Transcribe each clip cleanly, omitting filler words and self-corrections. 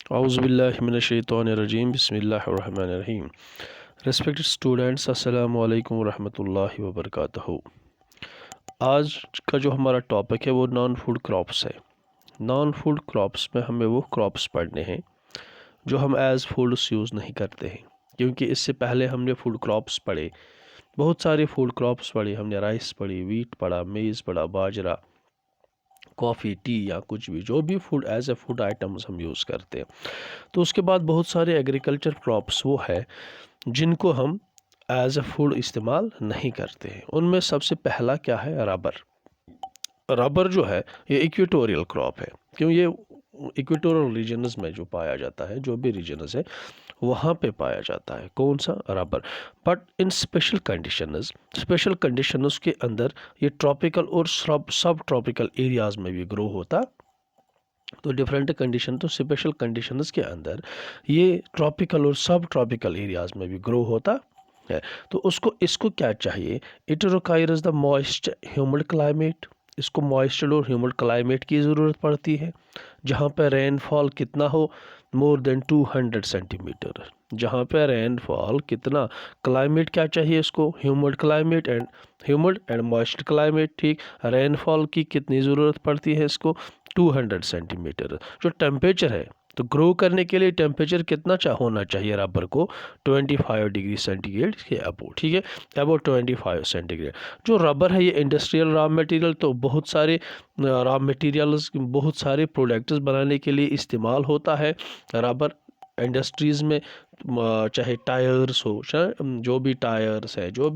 औज़ुबिल्लाहिमिनश्शैतानिर्रजीम बिस्मिल्लाहिर्रहमानिर्रहीम। Respected students, अस्सलामु अलैकुम वरहमतुल्लाहि वबरकातुहू। आज का जो हमारा टॉपिक है वो नॉन फूड क्रॉप्स है। नॉन फूड क्रॉप्स में हमें वो क्रॉप्स पढ़ने हैं जो हम एज़ फूड्स यूज़ नहीं करते हैं, क्योंकि इससे पहले हमने फूड क्रॉप्स पढ़े, बहुत सारे फूड क्रॉप्स पढ़े। हमने राइस पढ़ी, वीट पढ़ा, मेज़ पढ़ा, बाजरा, कॉफ़ी, टी या कुछ भी जो भी food as a food items हम यूज़ करते हैं। तो उसके बाद बहुत सारे एग्रीकल्चर क्रॉप्स वो है जिनको हम एज ए फूड इस्तेमाल नहीं करते हैं। उनमें सबसे पहला क्या है? रबर। रबर जो है ये इक्वेटोरियल क्रॉप है, क्यों? ये इक्वेटोरियल रीजन्स में जो पाया जाता है, जो भी रीजन्स है वहाँ पे पाया जाता है। कौन सा? Rubber. But in special conditions के अंदर ये ट्रॉपिकल और सब ट्रॉपिकल एरियाज में भी ग्रो होता। तो डिफरेंट कंडीशन, तो स्पेशल कंडीशंस के अंदर ये ट्रॉपिकल और सब ट्रॉपिकल एरियाज में भी ग्रो होता है। तो इसको क्या चाहिए? It requires the moist humid climate. इसको मॉइस्चर और ह्यूमिड क्लाइमेट की ज़रूरत पड़ती है, जहाँ पर रेनफॉल कितना हो? More than 200 centimetre. जहाँ पे रेनफॉल कितना, क्लाइमेट क्या चाहिए इसको? Humid and moist climate. ठीक, रेनफॉल की कितनी ज़रूरत पड़ती है इसको? 200 सेंटीमीटर। जो टेम्परेचर है, तो ग्रो करने के लिए टेम्परेचर कितना होना चाहिए रबर को? 25 डिग्री सेंटीग्रेड के अबो। ठीक है, अबो 25 सेंटीग्रेड। जो रबर है ये इंडस्ट्रियल रॉ मटेरियल, तो बहुत सारे रॉ मटेरियल्स, बहुत सारे प्रोडक्ट्स बनाने के लिए इस्तेमाल होता है रबर इंडस्ट्रीज़ में। चाहे टायर्स हो, चाहे जो भी टायर्स है, जो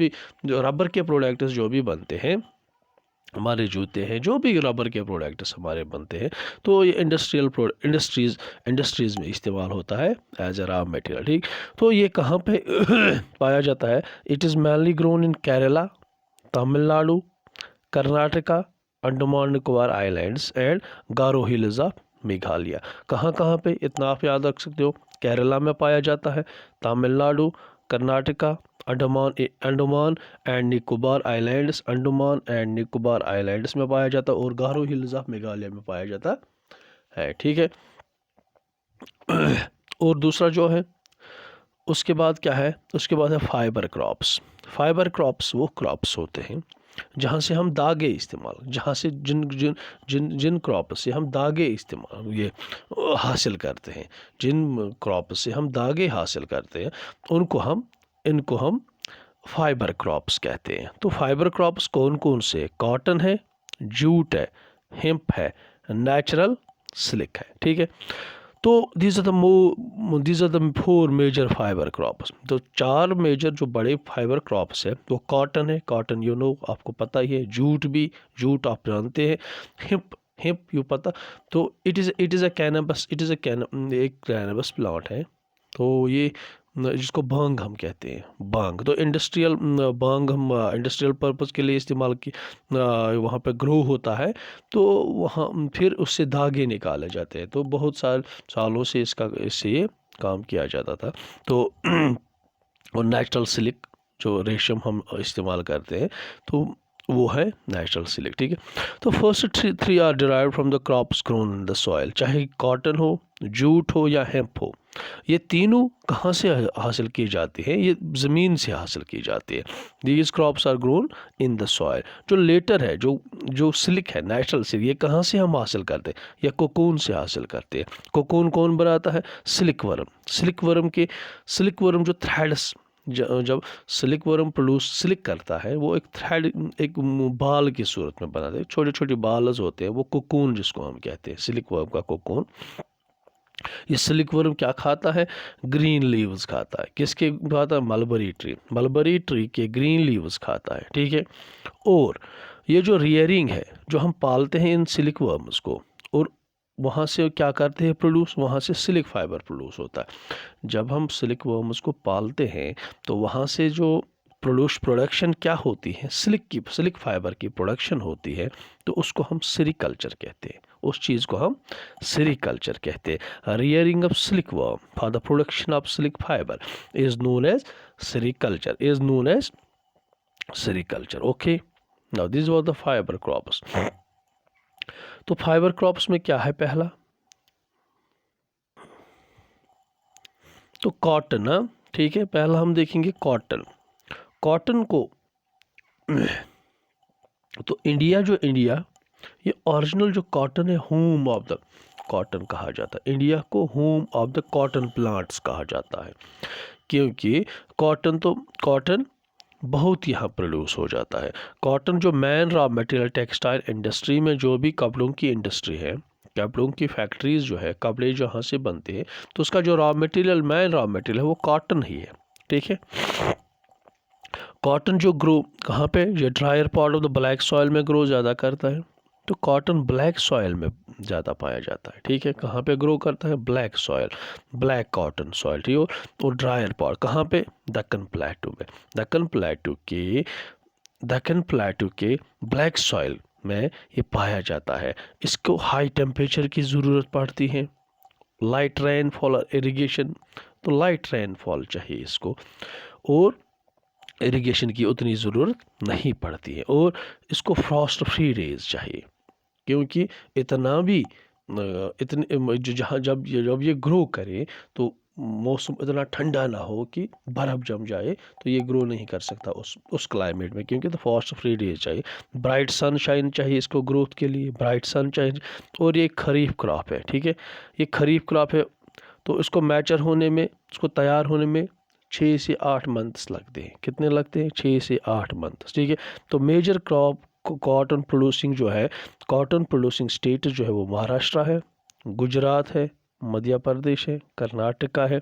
रबर के प्रोडक्ट्स जो भी बनते हैं, हमारे जूते हैं, जो भी रबर के प्रोडक्ट्स हमारे बनते हैं, तो ये इंडस्ट्रीज़ में इस्तेमाल होता है एज ए रॉ मटेरियल। ठीक, तो ये कहाँ पे पाया जाता है? It is mainly grown in Kerala, Tamil Nadu, Karnataka, Andaman Nicobar islands and Garo hills of Meghalaya. कहाँ कहाँ पे? इतना आप याद रख सकते हो। केरला में पाया जाता है, तमिलनाडु, कर्नाटका, अंडमान एंड निकोबार आइलैंड्स में पाया जाता है, और गारो हिल्स ऑफ मेघालय में पाया जाता है। ठीक है। और दूसरा जो है, उसके बाद क्या है? उसके बाद है फाइबर क्रॉप्स। फाइबर क्रॉप्स वो क्रॉप्स होते हैं जहाँ से हम दागे इस्तेमाल, जहाँ से जिन जिन जिन जिन क्रॉप से हम दागे इस्तेमाल ये हासिल करते हैं, जिन क्रॉप से हम दागे हासिल करते हैं, इनको हम फाइबर क्रॉप्स कहते हैं। तो फाइबर क्रॉप्स कौन कौन से? कॉटन है, जूट है, हेम्प है, नेचुरल सिल्क है। ठीक है। तो these are the 4 major fibre crops. तो 4 मेजर जो बड़े फाइबर क्रॉप्स है वो कॉटन है, कॉटन आपको पता ही है। जूट आप जानते हैं। हिप यू पता। तो इट इज़ एक कैनबस प्लांट है। तो ये जिसको बांग हम कहते हैं, बांग। तो बांग हम इंडस्ट्रियल पर्पस के लिए इस्तेमाल की वहाँ पे ग्रो होता है। तो वहाँ फिर उससे धागे निकाले जाते हैं। तो बहुत सालों से इससे ये काम किया जाता था। तो और नेचुरल सिल्क, जो रेशम हम इस्तेमाल करते हैं, तो वो है नेचुरल सिल्क। ठीक है। तो first three are derived from the crops grown in the soil. चाहे कॉटन हो, जूट हो या हेम्प हो, ये तीनों कहाँ से हासिल की जाती है? ये ज़मीन से हासिल की जाती है। These crops are grown in the soil. जो लेटर है, जो सिल्क है, नेचुरल सिल्क, ये कहाँ से हम हासिल करते हैं? या कोकून से हासिल करते हैं। कोकून कौन बनाता है? सिल्क वर्म जो थ्रेड्स, जब सिल्क वर्म सिल्क करता है, वो एक थ्रेड, एक बाल की सूरत में बनाते हैं। छोटे छोटे बाल्स होते हैं, वो कोकून जिसको हम कहते हैं, सिल्क वर्म का कोकून। ये सिल्क वर्म क्या खाता है? ग्रीन लीव्स खाता है। किसके खाता है? मलबरी ट्री के ग्रीन लीव्स खाता है। ठीक है। और ये जो रियरिंग है, जो हम पालते हैं इन सिल्क वर्म्स को, और वहाँ से क्या करते हैं प्रोड्यूस? वहाँ से सिल्क फाइबर प्रोड्यूस होता है। जब हम सिल्क वर्म्स को पालते हैं, तो वहाँ से जो प्रोडक्शन क्या होती है? सिल्क फाइबर की प्रोडक्शन होती है। तो उसको हम सेरीकल्चर कहते हैं। उस चीज़ को हम सेरीकल्चर कहते हैं। Rearing of silk worm for the production of silk fibre is known as sericulture. Okay, now this was the fibre crops. तो फाइबर क्रॉप्स में क्या है? पहला तो कॉटन ना, ठीक है, पहला हम देखेंगे कॉटन। कॉटन को तो इंडिया ये ओरिजिनल जो कॉटन है, होम ऑफ द कॉटन कहा जाता है। इंडिया को home of the cotton plants कहा जाता है, क्योंकि कॉटन बहुत यहाँ प्रोड्यूस हो जाता है। कॉटन जो main raw material textile industry में, जो भी कपड़ों की इंडस्ट्री है, कपड़ों की फैक्ट्रीज जो है, कपड़े जहाँ से बनते हैं, तो उसका जो मेन रॉ मटेरियल है वो कॉटन ही है, ठीक है। कॉटन जो ग्रो कहाँ पे, ये dryer part of the black soil में ग्रो ज़्यादा करता है। तो कॉटन ब्लैक सॉइल में ज़्यादा पाया जाता है, ठीक है। कहाँ पे ग्रो करता है, black soil, black cotton soil, ठीक है। और ड्रायर पार्ट कहाँ पे, दक्कन प्लेटू में। दक्कन प्लेटू के ब्लैक सॉइल में ये पाया जाता है। इसको हाई टेम्परेचर की ज़रूरत पड़ती है, लाइट रेनफॉल और इरिगेशन, तो लाइट रेनफॉल चाहिए इसको, और इरिगेशन की उतनी ज़रूरत नहीं पड़ती है, और इसको फ्रॉस्ट फ्री डेज चाहिए, क्योंकि इतना भी इतने जहाँ जब ये ग्रो करे तो मौसम इतना ठंडा ना हो कि बर्फ़ जम जाए, तो ये ग्रो नहीं कर सकता उस क्लाइमेट में, क्योंकि तो फ्रॉस्ट फ्री डेज चाहिए, ब्राइट सनशाइन चाहिए इसको ग्रोथ के लिए, ब्राइट सन चाहिए। और ये खरीफ क्रॉप है, ठीक है, ये खरीफ क्रॉप है, तो इसको मैचर होने में, इसको तैयार होने में 6 से 8 मंथ्स लगते हैं। कितने लगते हैं, 6 से 8 मंथ्स, ठीक है। तो मेजर क्रॉप कॉटन प्रोड्यूसिंग जो है, कॉटन प्रोड्यूसिंग स्टेट जो है वो महाराष्ट्र है, गुजरात है, मध्य प्रदेश है, कर्नाटका है,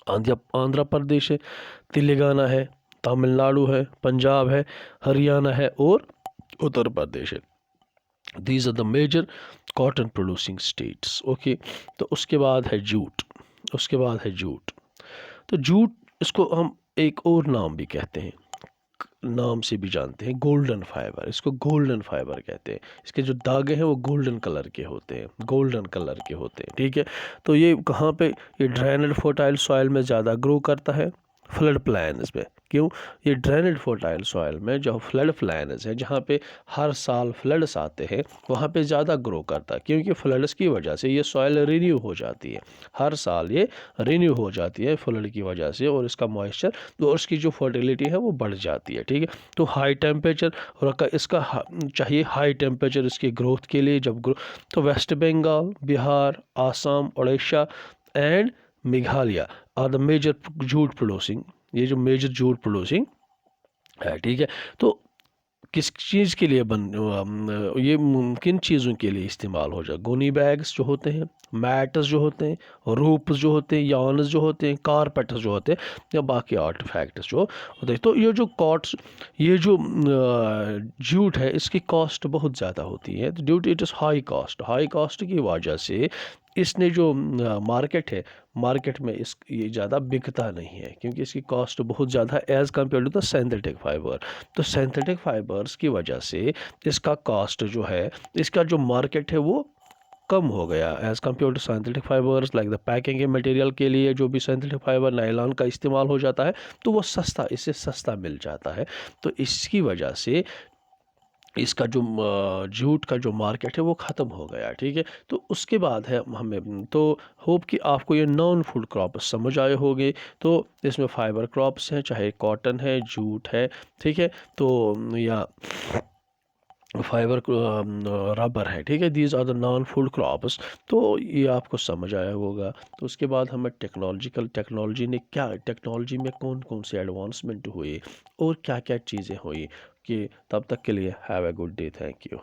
आंध्र प्रदेश है, तेलंगाना है, तमिलनाडु है, पंजाब है, हरियाणा है, और उत्तर प्रदेश है। These are the major cotton producing states, okay. तो उसके बाद है जूट, तो जूट, इसको हम एक और नाम भी कहते हैं, नाम से भी जानते हैं, गोल्डन फाइबर। इसको गोल्डन फाइबर कहते हैं। इसके जो धागे हैं वो गोल्डन कलर के होते हैं, ठीक है। तो ये कहाँ पे, ये ड्रेनेड फर्टाइल सॉइल में ज़्यादा ग्रो करता है, फ्लड प्लान्स में। क्यों, ये ड्रेनेड फर्टाइल सॉइल में जो फ्लड प्लान्स है, जहाँ पे हर साल फ्लड्स आते हैं, वहाँ पे ज़्यादा ग्रो करता है, क्योंकि फ्लड्स की वजह से ये सॉइल रिन्यू हो जाती है, हर साल ये रिन्यू हो जाती है फ्लड की वजह से, और इसका मॉइस्चर और उसकी जो फर्टिलिटी है वो बढ़ जाती है, ठीक है। तो हाई टेम्परेचर और इसका चाहिए हाई टेम्परेचर इसकी ग्रोथ के लिए, जब तो West Bengal, Bihar, Assam, Orissa and Meghalaya are the major jute producing, ये जो मेजर जूट प्रोड्यूसिंग है, ठीक है। तो किस चीज़ के लिए ये किन चीज़ों के लिए इस्तेमाल हो जाए, गोनी बैग्स जो होते हैं, मैट्स जो होते हैं, रूप्स जो होते हैं, यार्न्स जो होते हैं, कारपेट्स जो होते हैं, या बाकी आर्टिफैक्ट्स जो होते हैं। तो ये जो जूट है, इसकी कॉस्ट बहुत ज़्यादा होती है, due to it is high cost की वजह से इसने जो मार्केट है, मार्केट में ये ज़्यादा बिकता नहीं है, क्योंकि इसकी कॉस्ट बहुत ज़्यादा as compare to the synthetic fibre. तो सिंथेटिक फाइबर्स की वजह से इसका कॉस्ट जो है, इसका जो मार्केट है वो कम हो गया as compare to synthetic fibres. Like the packing के मटेरियल के लिए जो भी सिंथेटिक फाइबर नायलॉन का इस्तेमाल हो जाता है, तो वो इससे सस्ता मिल जाता है। तो इसकी वजह से इसका जो जूट का जो मार्केट है वो ख़त्म हो गया, ठीक है। तो उसके बाद है हमें, तो होप कि आपको ये नॉन फूड क्रॉप समझ आए होंगे। तो इसमें फाइबर क्रॉप्स हैं, चाहे कॉटन है, जूट है, ठीक है, तो या फाइबर रबर है, ठीक है। These are the non food crops. तो ये आपको समझ आया होगा। तो उसके बाद हमें टेक्नोलॉजी में कौन कौन से एडवांसमेंट हुए और क्या क्या चीज़ें हुई, कि तब तक के लिए have a good day, thank you.